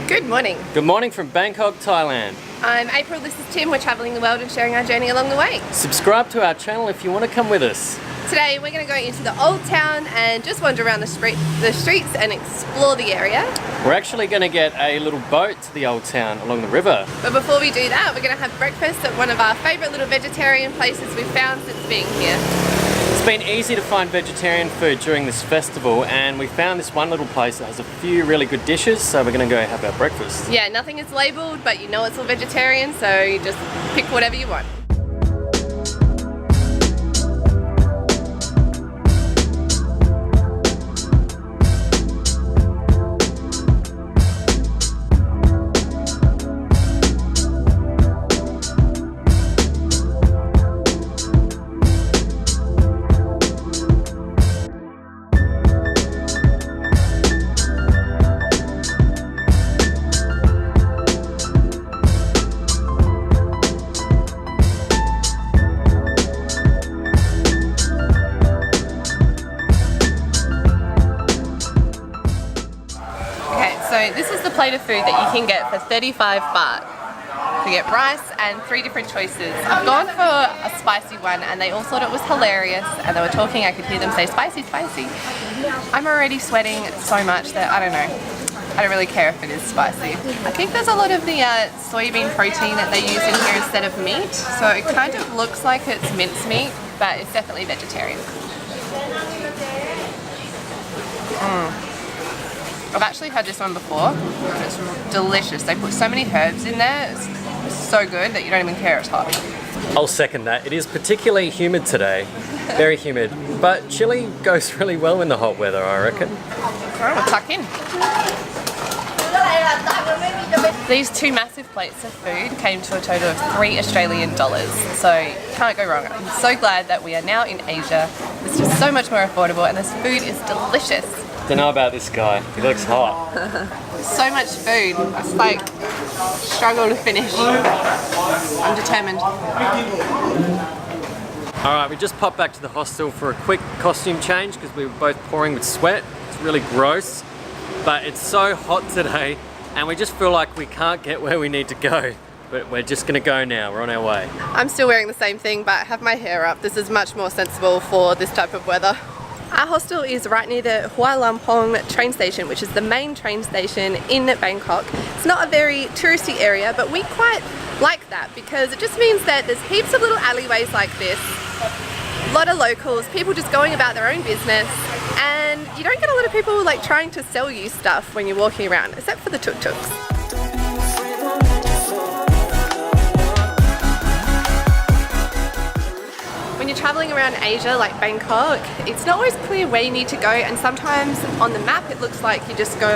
Good morning. Good morning from Bangkok, Thailand. I'm April, this is Tim. We're travelling the world and sharing our journey along the way. Subscribe to our channel if you want to come with us. Today we're going to go into the Old Town and just wander around the streets and explore the area. We're actually going to get a little boat to the Old Town along the river. But before we do that, we're going to have breakfast at one of our favourite little vegetarian places we've found since being here. It's been easy to find vegetarian food during this festival, and we found this one little place that has a few really good dishes, so we're going to go have our breakfast. Yeah, nothing is labelled, but you know it's all vegetarian, so you just pick whatever you want. So this is the plate of food that you can get for 35 baht. You get rice and 3 different choices. I've gone for a spicy one and they all thought it was hilarious and they were talking, I could hear them say spicy, spicy. I'm already sweating so much that I don't know. I don't really care if it is spicy. I think there's a lot of the soybean protein that they use in here instead of meat. So it kind of looks like it's mincemeat, but it's definitely vegetarian. I've actually had this one before. It's delicious. They put so many herbs in there. It's so good that you don't even care it's hot. I'll second that. It is particularly humid today. Very humid. But chili goes really well in the hot weather, I reckon. Alright, we'll tuck in. These 2 massive plates of food came to a total of $3 Australian. So can't go wrong. I'm so glad that we are now in Asia. It's just so much more affordable and this food is delicious. Don't know about this guy. He looks hot. So much food. I just like struggle to finish. I'm determined. Alright, we just popped back to the hostel for a quick costume change because we were both pouring with sweat. It's really gross, but it's so hot today and we just feel like we can't get where we need to go. But we're just gonna go now, we're on our way. I'm still wearing the same thing, but I have my hair up. This is much more sensible for this type of weather. Our hostel is right near the Hua Lamphong train station, which is the main train station in Bangkok. It's not a very touristy area, but we quite like that because it just means that there's heaps of little alleyways like this, a lot of locals, people just going about their own business, and you don't get a lot of people like trying to sell you stuff when you're walking around, except for the tuk-tuks. When you're traveling around Asia like Bangkok, it's not always clear where you need to go, and sometimes on the map it looks like you just go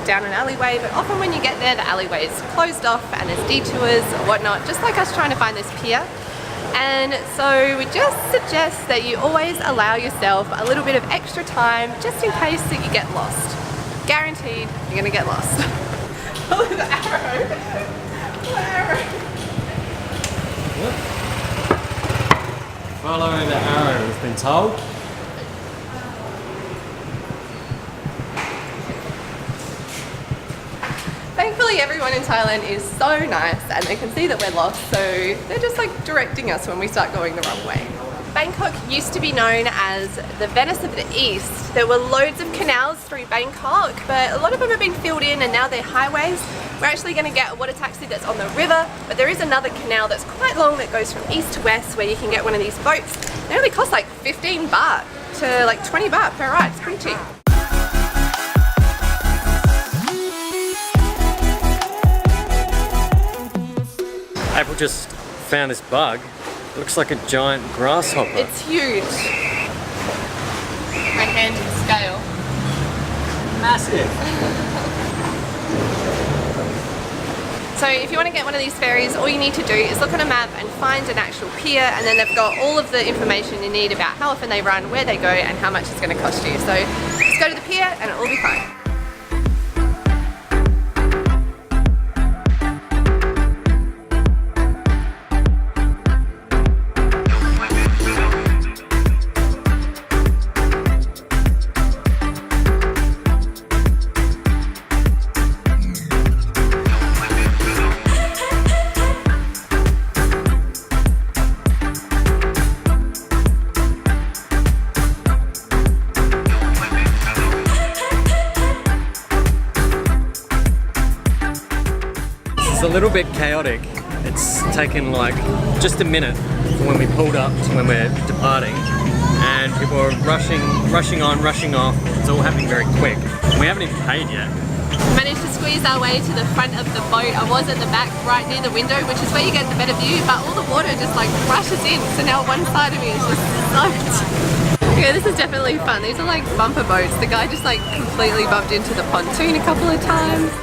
down an alleyway, but often when you get there the alleyway is closed off and there's detours or whatnot, just like us trying to find this pier. And so we just suggest that you always allow yourself a little bit of extra time just in case that you get lost. Guaranteed you're gonna get lost. Oh, the arrow! The arrow! Follow the arrow, we've been told. Thankfully everyone in Thailand is so nice and they can see that we're lost, so they're just like directing us when we start going the wrong way. Bangkok used to be known as the Venice of the East. There were loads of canals through Bangkok, but a lot of them have been filled in and now they're highways. We're actually going to get a water taxi that's on the river, but there is another canal that's quite long that goes from east to west where you can get one of these boats. They only cost like 15 baht to like 20 baht per ride. It's pretty cheap. April just found this bug. It looks like a giant grasshopper. It's huge. My hand in scale. Massive. So if you want to get one of these ferries, all you need to do is look on a map and find an actual pier, and then they've got all of the information you need about how often they run, where they go, and how much it's going to cost you. So just go to the pier and it'll all be fine. It's a little bit chaotic. It's taken like just a minute from when we pulled up to when we're departing, and people are rushing on, rushing off. It's all happening very quick. We haven't even paid yet. Managed to squeeze our way to the front of the boat. I was at the back right near the window, which is where you get the better view, but all the water just like rushes in, so now one side of me is just soaked. Yeah, this is definitely fun. These are like bumper boats. The guy just like completely bumped into the pontoon a couple of times.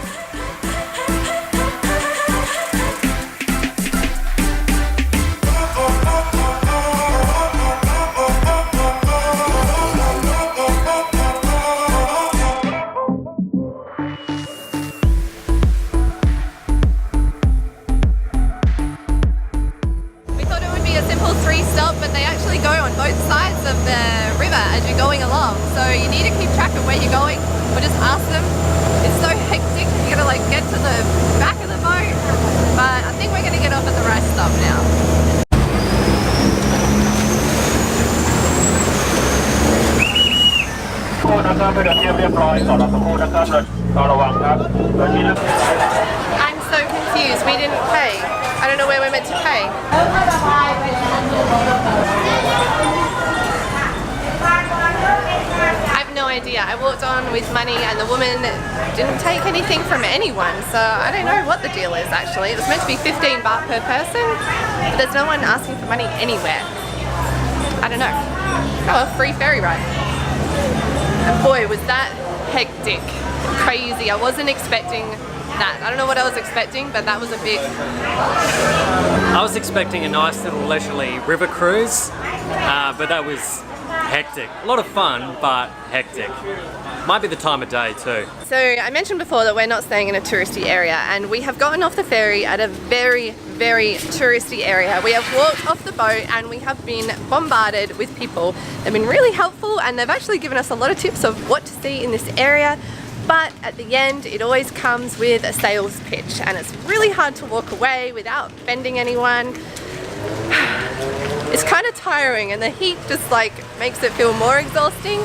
I'm so confused. We didn't pay. I don't know where we're meant to pay. I have no idea. I walked on with money and the woman didn't take anything from anyone, so I don't know what the deal is actually. It was meant to be 15 baht per person, but there's no one asking for money anywhere. I don't know. Oh, a free ferry ride. And boy, was that hectic, crazy. I wasn't expecting that. I don't know what I was expecting, but that was a bit... I was expecting a nice little leisurely river cruise, but that was hectic. A lot of fun, but hectic. Might be the time of day too. So I mentioned before that we're not staying in a touristy area, and we have gotten off the ferry at a very, very touristy area. We have walked off the boat and we have been bombarded with people. They've been really helpful and they've actually given us a lot of tips of what to see in this area. But at the end, it always comes with a sales pitch, and it's really hard to walk away without offending anyone. It's kind of tiring, and the heat just like makes it feel more exhausting.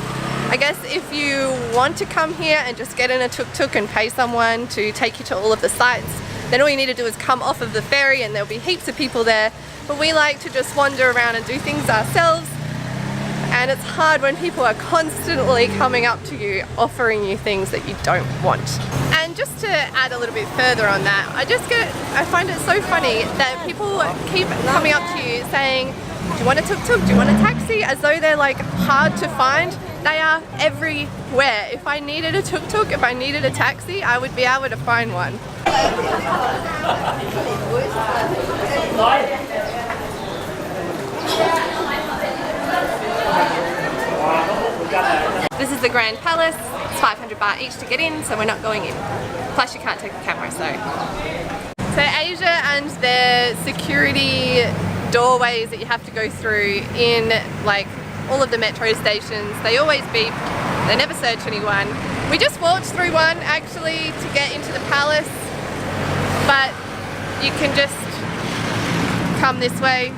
I guess if you want to come here and just get in a tuk-tuk and pay someone to take you to all of the sites, then all you need to do is come off of the ferry and there'll be heaps of people there. But we like to just wander around and do things ourselves. And it's hard when people are constantly coming up to you offering you things that you don't want. And just to add a little bit further on that, I find it so funny that people keep coming up to you saying, do you want a tuk-tuk? Do you want a taxi? As though they're like hard to find. They are everywhere. If I needed a tuk-tuk, if I needed a taxi, I would be able to find one. This is the Grand Palace. It's 500 baht each to get in, so we're not going in. Plus you can't take a camera, so. So Asia and their security doorways that you have to go through in like all of the metro stations, they always beep. They never search anyone. We just walked through one actually to get into the palace, but you can just come this way.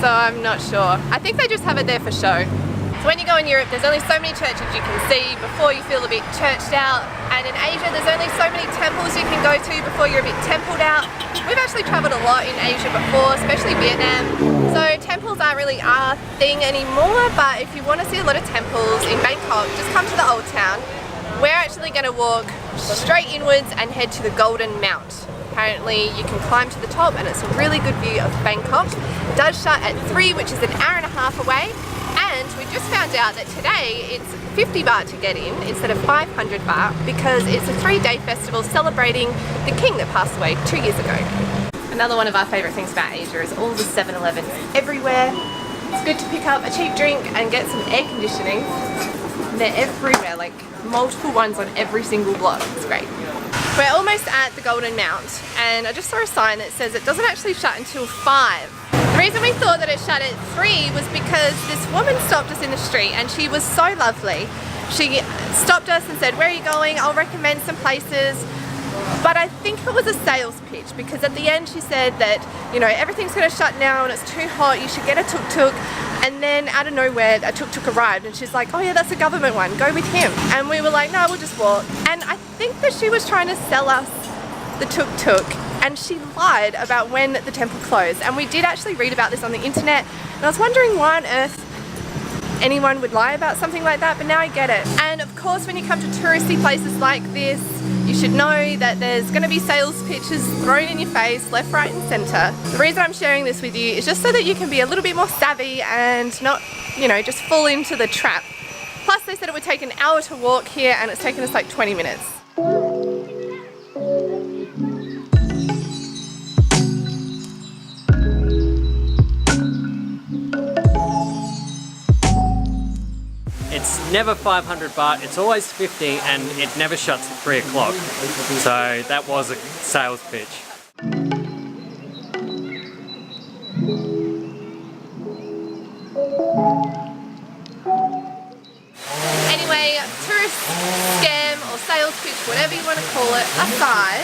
So I'm not sure. I think they just have it there for show. So when you go in Europe, there's only so many churches you can see before you feel a bit churched out. And in Asia, there's only so many temples you can go to before you're a bit templed out. We've actually traveled a lot in Asia before, especially Vietnam. So temples aren't really our thing anymore, but if you want to see a lot of temples in Bangkok, just come to the Old Town. We're actually going to walk straight inwards and head to the Golden Mount. Apparently you can climb to the top and it's a really good view of Bangkok. It does shut at 3, which is an hour and a half away. And we just found out that today it's 50 baht to get in instead of 500 baht because it's a 3-day festival celebrating the king that passed away 2 years ago. Another one of our favourite things about Asia is all the 7-Elevens everywhere. It's good to pick up a cheap drink and get some air conditioning. They're everywhere, like multiple ones on every single block. It's great. We're almost at the Golden Mount and I just saw a sign that says it doesn't actually shut until 5. The reason we thought that it shut at 3 was because this woman stopped us in the street and she was so lovely. She stopped us and said, where are you going? I'll recommend some places. But I think it was a sales pitch because at the end she said that, you know, everything's going to shut now and it's too hot, you should get a tuk-tuk. And then out of nowhere a tuk-tuk arrived and she's like, oh yeah, that's a government one, go with him. And we were like, no, we'll just walk. And I think that she was trying to sell us the tuk-tuk, and she lied about when the temple closed. And we did actually read about this on the internet, and I was wondering why on earth anyone would lie about something like that, but now I get it. And of course, when you come to touristy places like this, you should know that there's going to be sales pitches thrown in your face left, right and centre. The reason I'm sharing this with you is just so that you can be a little bit more savvy and not, you know, just fall into the trap. Plus they said it would take an hour to walk here, and it's taken us like 20 minutes. It's never 500 baht, it's always 50, and it never shuts at 3 o'clock. So that was a sales pitch. Anyway, tourist scam or sales pitch, whatever you want to call it, aside,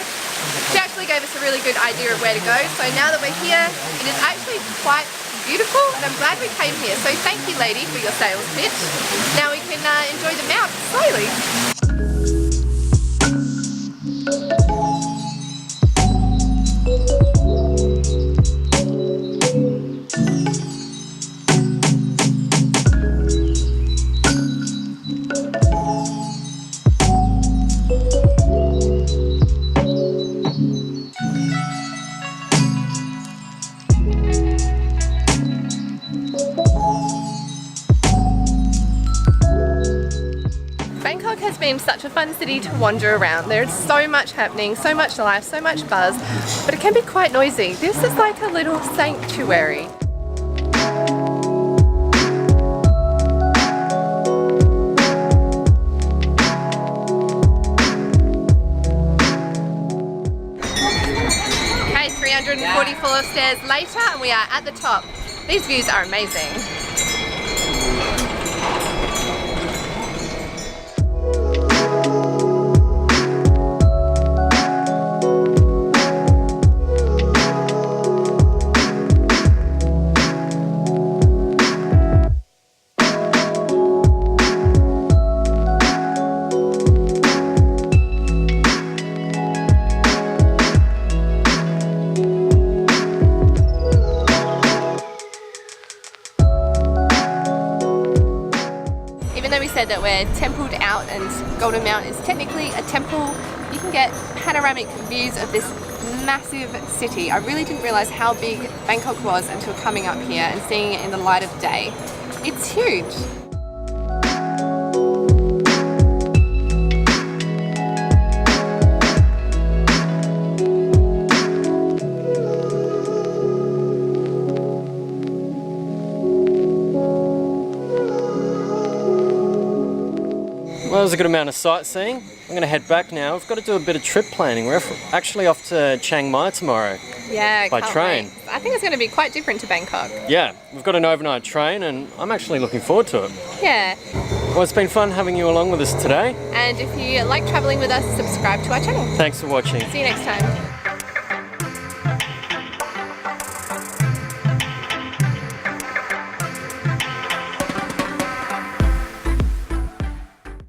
she actually gave us a really good idea of where to go. So now that we're here, it is actually quite beautiful, and I'm glad we came here. So thank you, lady, for your sales pitch. Now we can enjoy the mount slowly. Bangkok has been such a fun city to wander around. There's so much happening, so much life, so much buzz, but it can be quite noisy. This is like a little sanctuary. Okay, 340 full of stairs later, and we are at the top. These views are amazing. Even though we said that we're templed out and Golden Mount is technically a temple, you can get panoramic views of this massive city. I really didn't realise how big Bangkok was until coming up here and seeing it in the light of day. It's huge. Well, there's a good amount of sightseeing. I'm going to head back now. We've got to do a bit of trip planning. We're actually off to Chiang Mai tomorrow. Yeah, by train. Wait. I think it's going to be quite different to Bangkok. Yeah, we've got an overnight train and I'm actually looking forward to it. Yeah. Well, it's been fun having you along with us today. And if you like travelling with us, subscribe to our channel. Thanks for watching. See you next time.